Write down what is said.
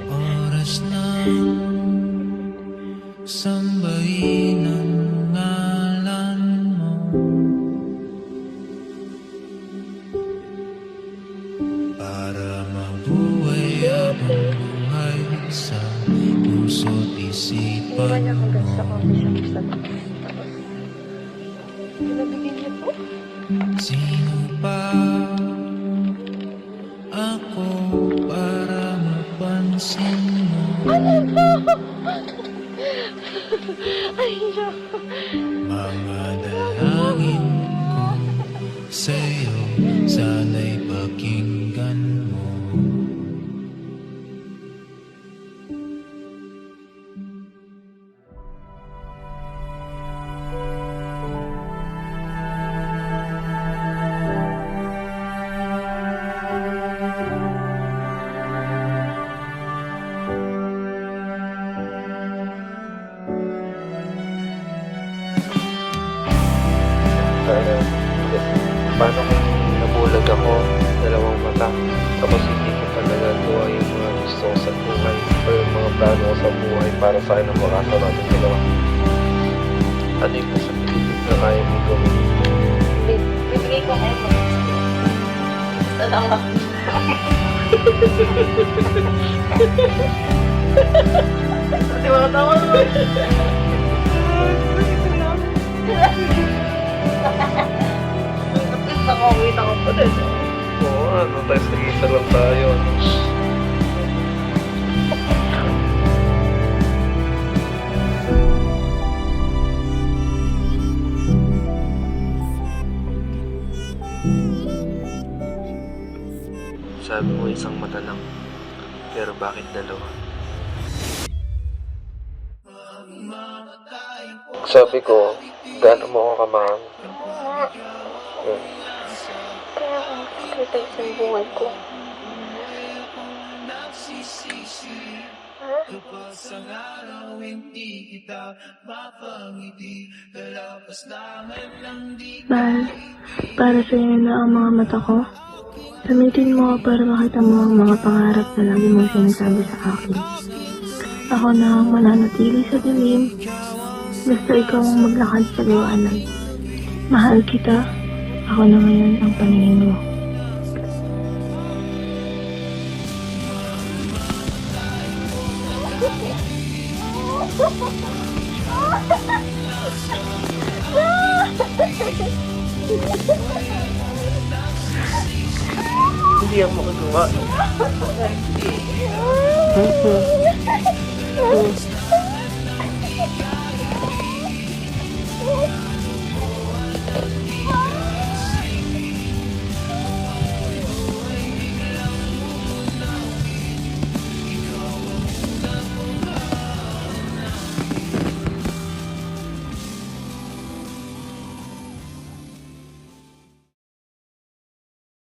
Oras na sambahin ang ngalan mo, para mabuhay ang buhay sa puso't isipan mo. Sino pa ako para mapansin mo? Mga dalangin ko sa'yo, sana'y pakinggan mo. Paano kung nabulag ako, dalawang mata, tapos hindi ko pa nagagawa yung mga gusto ko sa buhay o yung mga plano ko sa buhay para sa akin ang makasa natin dalawa? Ano yung sa piligid na kaya mo gawin? Bibigay ko kayo mo. Gusto lang ako. Di ba katawa naman? Nakawit ako pa din. Oo, ano tayo sa isa lang tayo. Sabi mo isang mata lang, pero bakit dalawa? Sabi ko, gaano mo ako kamahal? Kaya kung kita sa buhay ko. Mahal, para sa'yo na ang mga mata ko. Gamitin mo para makita mo ang mga pangarap na lagi mong sinasabi sa akin. Ako na ang mananatili sa dilim. Basta ikaw ang maglakad sa liwanag. Mahal kita. Ako na ngayon ang paningin mo. Hindi ako makagawa.